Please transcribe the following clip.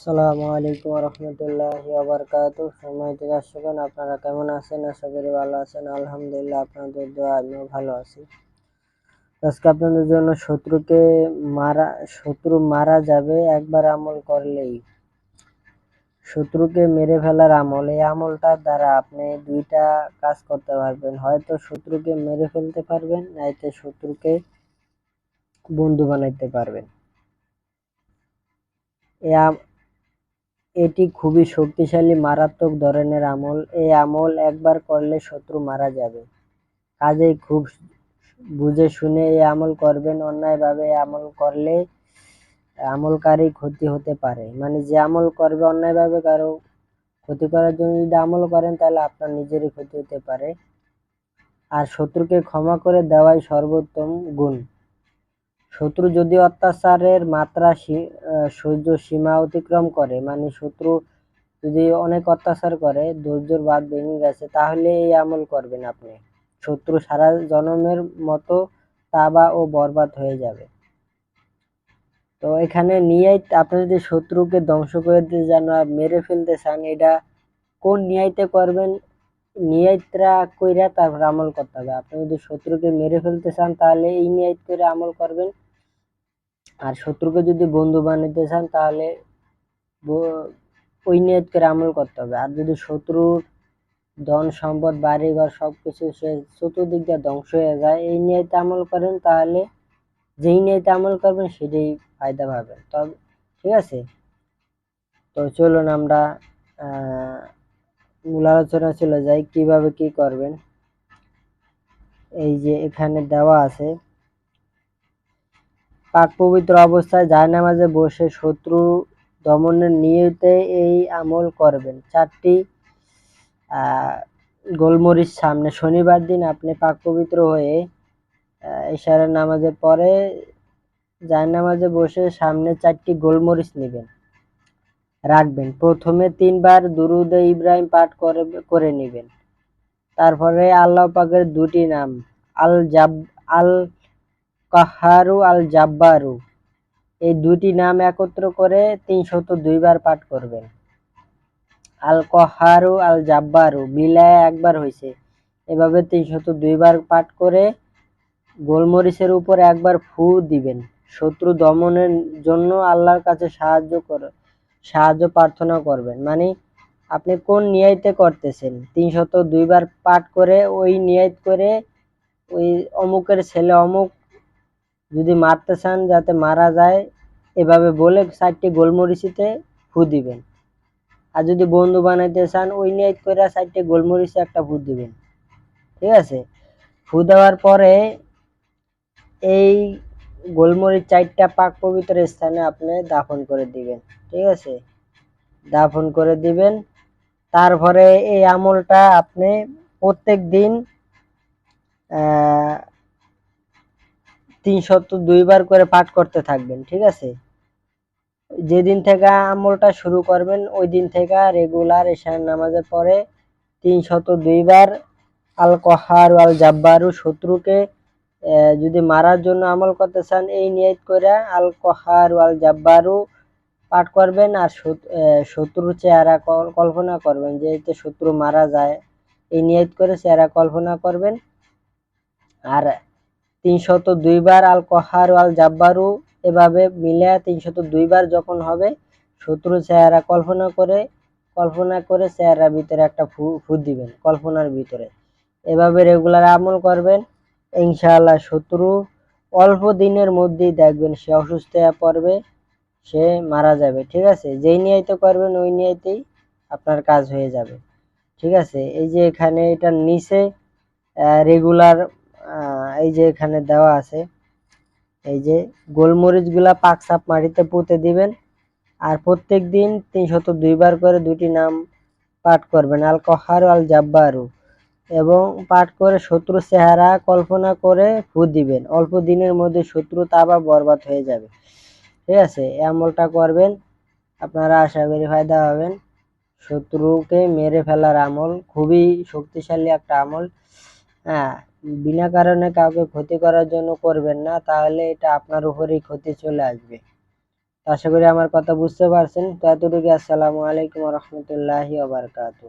আসসালামু আলাইকুম রহমতুল্লাহি ওয়া বারাকাতুহু। সম্মানিত দর্শকগণ, আপনারা কেমন আছেন? আশা করি ভালো আছেন। আলহামদুলিল্লাহ, আপনাদের দোয়া আমিও ভালো আছি। আজকে আপনাদের জন্য শত্রু মারা যাবে একবার আমল করলেই। শত্রুকে মেরে ফেলার আমল। এই আমলটার দ্বারা আপনি দুইটা কাজ করতে পারবেন, হয়তো শত্রুকে মেরে ফেলতে পারবেন, নাইতো শত্রুকে বন্ধু বানাইতে পারবেন। এটি খুবই শক্তিশালী মারাত্মক ধরনের আমল। এই আমল একবার করলে শত্রু মারা যাবে। কাজেই খুব বুঝে শুনে এই আমল করবেন। অন্যায়ভাবে এই আমল করলে আমলকারী ক্ষতি হতে পারে। মানে যে আমল করবে অন্যায়ভাবে কারো ক্ষতি করার জন্য যদি আমল করেন, তাহলে আপনার নিজেরই ক্ষতি হতে পারে। আর শত্রুকে ক্ষমা করে দেওয়াই সর্বোত্তম গুণ। শত্রু যদি অত্যাচারের মাত্রা সহ্য সীমা অতিক্রম করে, মানে শত্রু যদি অনেক অত্যাচার করে, ধৈর্যের বাঁধ ভেঙে গেছে, তাহলে এই আমল করবেন আপনি। শত্রু সারা জনমের মতো তাবা ও বরবাদ হয়ে যাবে। তো এখানে নিয়ত, আপনি যদি শত্রুকে ধ্বংস করে দিতে চান, মেরে ফেলতে চান, এটা কোন নিয়তে করবেন, নিয়তটা কইরা তারপর আমল করতে হবে। আপনি যদি শত্রুকে মেরে ফেলতে চান, তাহলে এই নিয়ত করে আমল করবেন। আর শত্রুকে যদি বন্ধু বানাতে চান, তাহলে ওই নিয়ত করে আমল করতে হবে। আর যদি শত্রুর ধন সম্পদ বাড়িঘর সবকিছু সে চতুর্দিক দিয়ে ধ্বংস হয়ে যায়, এই নিয়তে আমল করেন, তাহলে যেই নিয়তে আমল করবেন সেটাই ফায়দা পাবেন। তবে ঠিক আছে, তো চলুন আমরা মূল আলোচনা চলে যাই, কিভাবে কি করবেন। এই যে এখানে দেওয়া আছে, পাক পবিত্র অবস্থায় জায়নামাজে বসে শত্রু দমনের নিয়তে এই আমল করবেন। 4টি গোলমরিচ সামনে। শনিবার দিন আপনি পাক পবিত্র হয়ে ইশারের নামাজের পরে জায়নামাজে বসে সামনে 4টি গোলমরিচ নেবেন, রাখবেন। প্রথমে 3 বার দুরূদে ইব্রাহিম পাঠ করে নেবেন। তারপরে আল্লাহ পাকের 2টি নাম, আল কাহারু, আল জাব্বারু, এই 2টি নাম একত্র করে 302 বার পাঠ করবেন। আল কাহারু, আল জাব্বারু বিলায় একবার হয়েছে, এভাবে 302 বার পাঠ করে গোলমরিচের উপর একবার ফু দিবেন। শত্রু দমনের জন্য আল্লাহর কাছে সাহায্য প্রার্থনা করবেন। মানে আপনি কোন নিয়তে করতেছেন, 302 বার পাঠ করে ওই নিয়ত করে ওই অমুকের ছেলে অমুক যদি মারতে চান, যাতে মারা যায়, এভাবে বলে 4টি গোলমরিচিতে ফু দিবেন। আর যদি বন্ধু বানাইতে চান, ওই নিয়ত করে 4টি গোলমরিচে একটা ফু দিবেন। ঠিক আছে, ফু দেওয়ার পরে এই গোলমরিচ 4টা পাক পবিত্র স্থানে আপনি দাফন করে দিবেন। ঠিক আছে, দাফন করে দিবেন। তারপরে এই আমলটা আপনি প্রত্যেক দিন 302 বার করে পাঠ করতে থাকবেন। ঠিক আছে, যেদিন থেকে আমলটা শুরু করবেন ওই দিন থেকে রেগুলার এশার নামাজের পরে 302 বার আল কাহারু, আল জাব্বারু, শত্রুকে যদি মারার জন্য আমল করতে চান, এই নিয়ত করে আল কাহারু, আল জাব্বারু পাঠ করবেন। আর শত্রুর চেহারা কল্পনা করবেন, যে এতে শত্রু মারা যায়, এই নিয়ত করে চেহারা কল্পনা করবেন। আর 302 বার আল কাহারু, আল জাব্বারু এভাবে মিলে 302 বার যখন হবে, শত্রু চেহারা কল্পনা করে চেহারার ভিতরে একটা ফু দিবেন, কল্পনার ভিতরে। এভাবে রেগুলার আমল করবেন, ইনশাআল্লাহ শত্রু অল্প দিনের মধ্যেই দেখবেন সে অসুস্থ হয়ে পড়বে, সে মারা যাবে। ঠিক আছে, যেই নিয়তে করবেন ওই নিয়তেই আপনার কাজ হয়ে যাবে। ঠিক আছে, এই যে এখানে এটার নিচে রেগুলার এই যে এখানে দেওয়া আছে, এই যে গোলমরিচ গুলা পাক সাপ মাটিতে পুঁতে দিবেন। আর প্রত্যেক দিন 302 বার করে 2টি নাম পাঠ করবেন, আল কাহারু, আল জাব্বারু, এবং পাঠ করে শত্রু চেহারা কল্পনা করে ফু দিবেন। অল্প দিনের মধ্যে শত্রু তাবা বরবাদ হয়ে যাবে। ঠিক আছে, এই আমলটা করবেন, আপনারা আশা করি ফায়দা পাবেন। শত্রুকে মেরে ফেলার আমল, খুবই শক্তিশালী একটা আমল। হ্যাঁ, বিনা কারণে কাউকে ক্ষতি করার জন্য করবেন না, তাহলে এটা আপনার উপরেই ক্ষতি চলে আসবে। আশা করি আমার কথা বুঝতে পারছেন। তো এতটুকু। আসসালামু আলাইকুম ওয়া রাহমাতুল্লাহি ওয়া বারাকাতুহু।